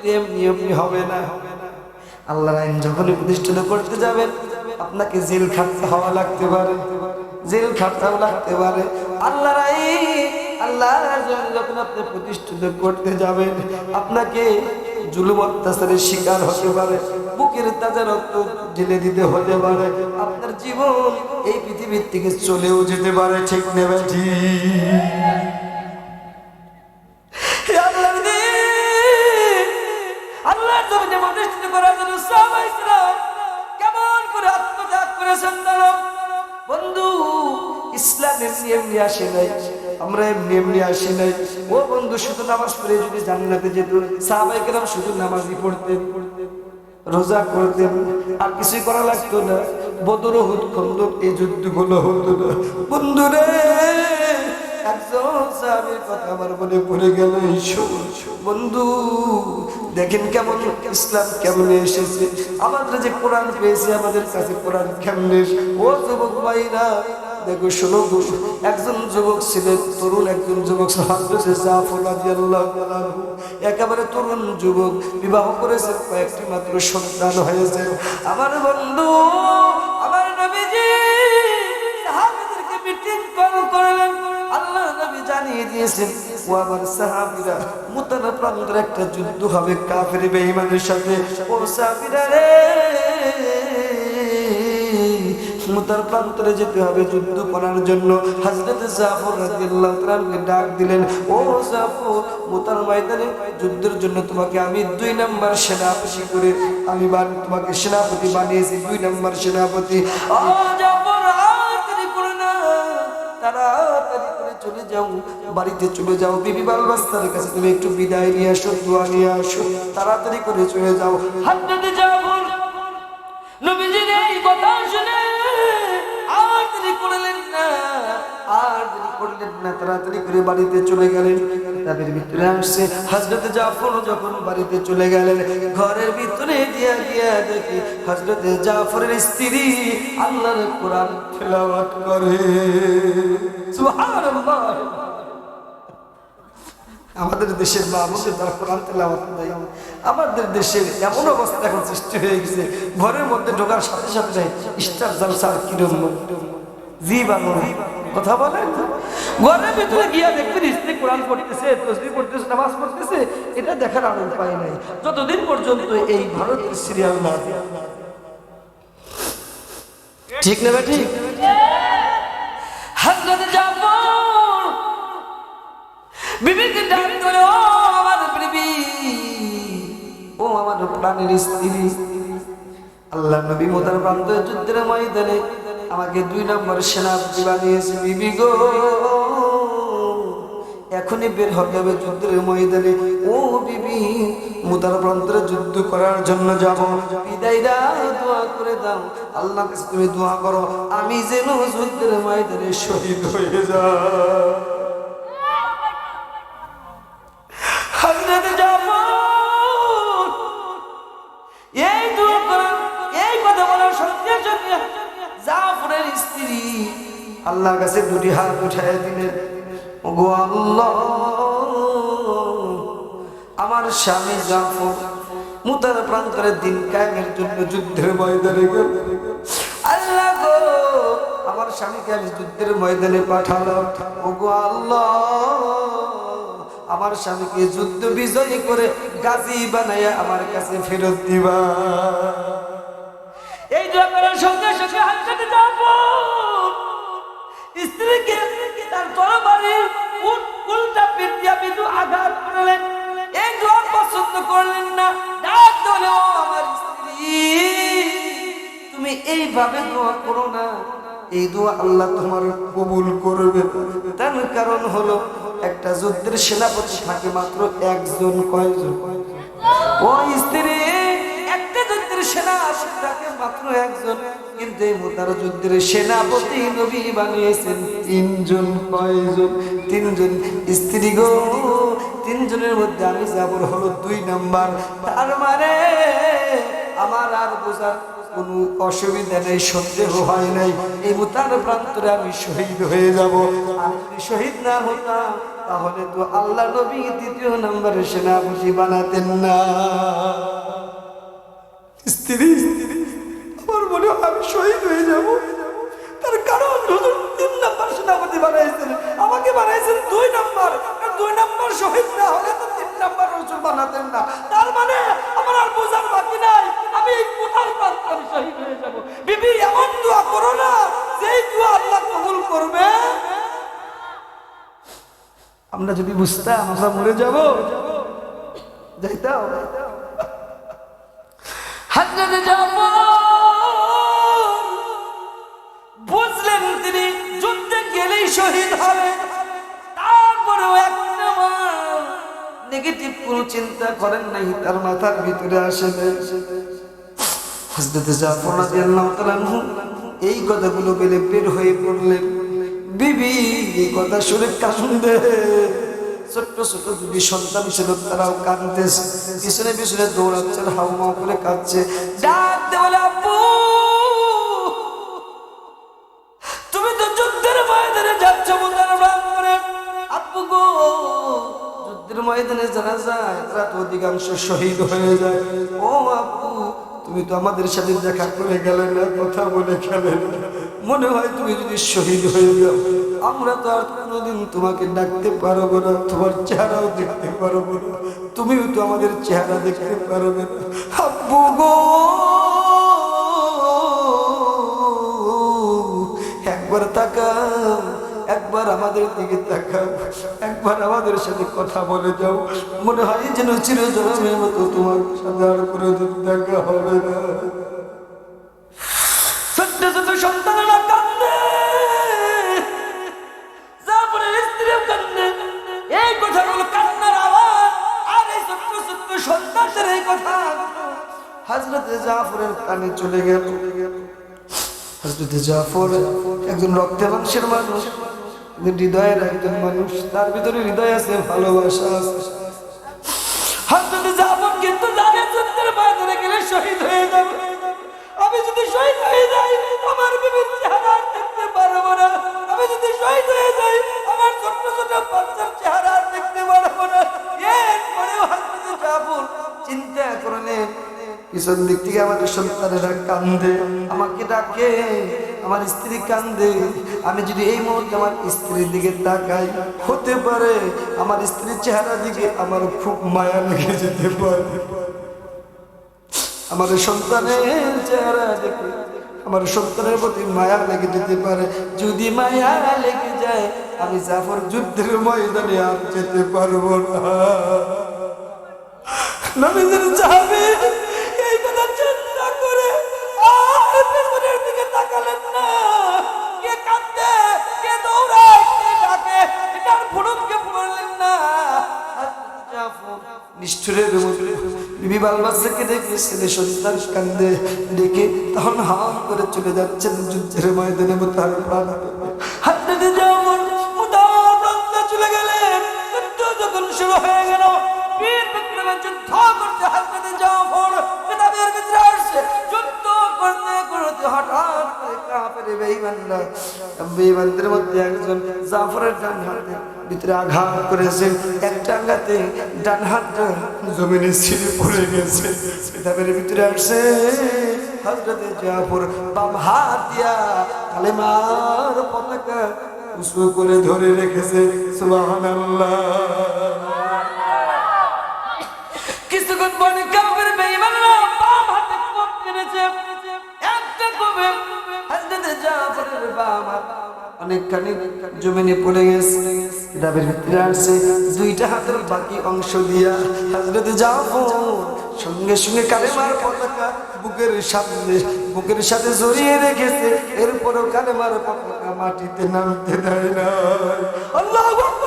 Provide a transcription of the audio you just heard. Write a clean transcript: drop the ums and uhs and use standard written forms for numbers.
কিন্তু এমনি এমনি হবে না। আল্লাহর আইন যখনই প্রতিষ্ঠিত করতে যাবেন আপনাকে জেল খাটতে হওয়া লাগতে পারে, জেল খাটতেও লাগতে পারে। আল্লাহর আইন আল্লাহর জন্য যখন আপনি প্রতিষ্ঠিত করতে যাবেন আপনাকে জুলুম অত্যাচারের শিকার হতে পারে, বুকের তাজা রক্ত ঢেলে দিতে হতে পারে, আপনার জীবন এই পৃথিবীর থেকে চলেও যেতে পারে। ঠিক নেবে আল্লাহর জমিনে প্রতিষ্ঠিত করার জন্য সাহাবায়ে কেরাম কেমন করে আত্মত্যাগ করেছেন জানো বন্ধু? ইসলাম এমনি এমনি আসে নাই, আমরা এমনি এমনি আসি নাই। ও বন্ধু, শুধু নামাজ পড়ে যদি জান্নাতে যেত, সাহাবায়ে কেরাম শুধু নামাজই পড়তেন, রোজা করতেন, আর কিছুই করা লাগতো না। বদর, উহুদ, খন্দক এই যুদ্ধগুলো হতো না। বন্ধুরে, একজন সাহাবীর কথা আমার মনে পড়ে গেল। বন্ধু দেখেন কেমন ইসলাম কেমন এসেছে, আমাদের যে কোরআন পেয়েছে, আমাদের কাছে কোরআন কেমনে। ও যুবক ভাইরা দেখো, শোনো, একজন যুবক ছিলেন, তরুণ একজন যুবক, হযরত জাফর রাদিয়াল্লাহু তাআলা একেবারে তরুণ যুবক, বিবাহ করেছে, কয়েকটি মাত্র সন্তান হয়েছে। আমার বন্ধু, আমার নবীজি সাহাবীদেরকে মিটিং করলেন। আল্লাহর নবী জানিয়ে দিয়েছেন, ও আমার সাহাবীরা, মুতানা প্রান্তরে একটা যুদ্ধ হবে কাফের বেঈমানের সাথে। ও সাহাবীরা রে, মুতার প্রান্তরে যেতে হবে যুদ্ধ করার জন্য। হযরত জাফর রাদিয়াল্লাহু তাআলা ডাক দিলেন, ও জাফর, মুতার ময়দানে যুদ্ধের জন্য তোমাকে আমি 2 নম্বর সেনাপতি করে তোমাকে সেনাপতি বানিয়েছি, 2 নম্বর সেনাপতি। ও জাফর, তাড়াতাড়ি করে না, তাড়াতাড়ি করে চলে যাও, বাড়িতে চলে যাও, বিবি বাল বাচ্চাদের কাছে তুমি একটু বিদায় নিয়ে আসো, দোয়া নিয়ে আসো, তাড়াতাড়ি করে চলে যাও। হযরত জাফর নবীজির এই কথা শুনে আর দেরি করলেন না, তাড়াতাড়ি করে বাড়িতে চলে গেলেন। তাদের ভিতরে আসছে হযরত জাফর যখন বাড়িতে চলে গেলেন, ঘরের ভিতরে গিয়া দেখি হযরত জাফরের স্ত্রী আল্লাহর কোরআন তেলাওয়াত করে। সুবহানাল্লাহ। আমাদের দেশের মা বোনদের যারা কোরআন তেলাওয়াত দেয়, আমাদের দেশের এমন অবস্থা এখন সৃষ্টি হয়ে গেছে, ঘরের মধ্যে ঢোকার সাথে সাথে স্টার জলসার কিরম জি বাংলা কথা বলেন। ঘরের ভিতরে গিয়া দেখবেন স্ত্রী কোরআন পড়তেছে, তাসবিহ পড়তেছে, নামাজ পড়তেছে, এটা দেখার আর উপায় নাই যতদিন পর্যন্ত এই ভারতের সিরিয়াল না। ঠিক না ঠিক? হযরত জাফর বিবিকে ডাক দিল, ও আমার বিবি, ও আমার প্রাণের স্ত্রী, আল্লাহ নবী মুতার প্রান্তরে যুদ্ধের ময়দানে আমাকে 2 নম্বর সেনাপতি বানিয়েছে। বিবি গো, এখনই বের হতে হবে যুদ্ধের ময়দানে। ও বিবি, মুতার প্রান্তরে যুদ্ধ করার জন্য যাব, বিদায় দাও, দোয়া করে দাও, আল্লাহর কাছে তুমি দোয়া করো আমি যেন যুদ্ধের ময়দানে শহীদ হয়ে যাই। হযরত জাফর এই দোয়া করেন, এই কথা বলার সঙ্গে সঙ্গে জাফরের স্ত্রী আল্লাহর কাছে 2টি হাত উঠায় দিলেন, ওগো আল্লাহ, আমার স্বামী জাফর মুতার প্রান্তরে দিন কায়েমের জন্য যুদ্ধের ময়দানে গেল। আল্লাহ গো, আমার স্বামীকে আমি যুদ্ধের ময়দানে পাঠালাম, ওগো আল্লাহ, আমার স্বামীকে যুদ্ধ বিজয়ী করে গাজী বানাইয়া আমার কাছে ফেরত দিবা। এই দোয়া করার সঙ্গে সঙ্গে হযরত জাফর স্ত্রীকে তার তরবারির উল্টা পিঠ দিয়া বিদু আঘাত করলেন। এই দোয়া পছন্দ করলেন না, ডাক দিল, ও আমার স্ত্রী, তুমি এইভাবে দোয়া করো না, এই দোয়া আল্লাহ তোমার কবুল করবে। তার কারণ হলো একটা যুদ্ধের সেনাপতি থাকে মাত্র একজন। কয়জন? ও স্ত্রী, একটা যুদ্ধের সেনাপতি থাকে মাত্র একজন, কিন্তু এই মুতার যুদ্ধের সেনাপতি নবী বানিয়েছেন 3 জন। কয়জন? 3 জন। স্ত্রী গো, 3 জনের মধ্যে আমি জাফর হলো 2 নাম্বার। তার মানে আমার আর বোঝার কোনো অসুবিধা নেই, সন্দেহ হয় নাই এই মুতার প্রান্তরে আমি শহীদ হয়ে যাব। আর যদি শহীদ না হতাম তাহলে তো আল্লাহ নবী দ্বিতীয় নম্বরে সেনাপতি বানাতেন না। স্ত্রী আমার মনে হয় আমি শহীদ হয়ে যাব, তার কারণ হুজুর 3 নম্বর সেনাপতি বানাইছেন, আমাকে বানাইছেন 2 নম্বর। আর 2 নম্বর শহীদ না হলে তো 3 নম্বর হুজুর বানাতেন না। তার মানে আমার আর বোঝার বাকি নাই, আমি এই কোথার প্রান্তরে শহীদ হয়ে যাব। বিবি এমন দোয়া করো না যেই দোয়া আল্লাহ কবুল করবে। আমরা যদি বুঝতাম আমরা মরে যাব, যাইতাম। হযরত জাফর বুঝলেন তিনি যুদ্ধে গেলেই শহীদ হবে, তারপরেও একটা নেগেটিভ কোনো চিন্তা করেন নাই, তার মাথার ভিতরে আসে নাই। হযরত জাফর রাদিয়াল্লাহু তাআলা আনহু এই কথাগুলো বলে বের হয়ে পড়লেন। বিবি এই কথা শুনে কাঁদে, ছোট্ট ছোট দুটি সন্তান ছিল, তারাও কাঁদতেছে, পিছনে পিছনে দৌড়াচ্ছে, হাউমাউ করে কাঁদছে। ডাক দে বলে, আব্বু তুমি তো যুদ্ধের ময়দানে যাচ্ছ মুতার প্রান্তরে। আব্বু গো, যুদ্ধের ময়দানে জানা যায় তারা তো অধিকাংশ শহীদ হয়ে যায়। ও আব্বু, তুমি তো আমাদের সাথে দেখা করে গেলে না, কথা বলে গেলে না, মনে হয় তুমি যদি শহীদ হয়ে যাও আমরা তো আর কোনোদিন তোমাকে ডাকতে পারবো না, তোমার চেহারাও দেখতে পারবো না, তুমিও তো আমাদের চেহারা দেখতে পারবে না। আব্বু গো, একবার তাকাও, একবার আমাদের দিকে তাকাও, একবার আমাদের সাথে কথা বলে যাও, মনে হয় যেন চিরজন্মের মতো তোমার সাথে আর কোনোদিন দেখা হবে না। ছোট্ট ছোট সন্তানেরা কান্দে, জাফরের স্ত্রীও কান্দে। এই কথাগুলো কান্নার আওয়াজ, আর এই ছোট্ট ছোট্ট সন্তানদের এই কথা হযরত জাফরের কানে চলে গেল। হযরত জাফর একজন রক্তে মাংসের মানুষ, হৃদয়ের একজন মানুষ, তার ভিতরে হৃদয় আছে, ভালোবাসা আছে। হযরত জাফর কিন্তু জানে যুদ্ধের ময়দানে গেলে শহীদ হয়ে যাবে, আমি যদি শহীদ হয়ে যাই আমার বিবির চেহারা দেখতে পারবো না, আমি যদি শহীদ হয়ে যাই আমার ছোট্ট ছোট বাচ্চার চেহারা দেখতে পারবো না। এরপরেও হযরত জাফর চিন্তা করলেন, পিছন দিক থেকে আমাদের সন্তানেরা কান্দে, আমাকে ডাকে, আমার স্ত্রী কান্দে, আমি যদি এই মুহূর্তে আমার স্ত্রীর দিকে তাকাই হতে পারে আমার স্ত্রীর চেহারা দিকে আমার খুব মায়া লেগে যেতে পারে, আমার সন্তানের চেহারা দেখে আমার সন্তানের প্রতি মায়া লেগে যেতে পারে। যদি মায়া লেগে যায় আমি জাফর যুদ্ধের ময়দানে আর যেতে পারবো না। নবীজির সাহাবী এই কথা চিন্তা করে আর পেছনের দিকে তাকালেন না। কে কাঁদে, কে দৌড়ায়, কে ডাকে, এটার ফুরুতকে ফুরলেন না। জাফর নিষ্ঠুরের মতো বিবি বাল বাচ্চাকে দেখে ছেলে সন্তান কান্দে ডেকে তখন হাম করে চলে যাচ্ছেন যুদ্ধের ময়দানে মুতার প্রাণ হাতে জাফর মুতার প্রান্তে চলে গেলেন। যুদ্ধ যখন শুরু হয়ে গেল, বীর বিক্রমের যুদ্ধ করতে হাতে জাফর কিতাবের ভিতরে আসছে, যুদ্ধ করতে করতে হঠাৎ করে কাফের বেঈমানদের মধ্যে একজন জাফরের ডান হাতে ভিতরে আঘাত করেছে, একটা আঘাতে ডান হাতটা জমিনে ছিঁড়ে পড়ে গেছে। কিতাবের ভিতরে আসছে হযরত জাফর বাম হাত দিয়া কালেমার পতাকা উঁচু করে ধরে রেখেছে। সুবহানাল্লাহ। কিছুক্ষণ পরে কাফের বেঈমানরা বাম হাতে কোপ মেরেছে, একটা কোপে হযরত জাফরের বাম হাত অনেকখানি জমিনে পড়ে গেছে। কিতাবের ভিতরে আসছে দুইটা হাতের বাকি অংশ দিয়া হযরত জাফর সঙ্গে সঙ্গে কালেমার পতাকা বুকের সাথে জড়িয়ে রেখেছে। এরপরও কালেমার পতাকা মাটিতে নামতে দেয় না। আল্লাহু আকবার।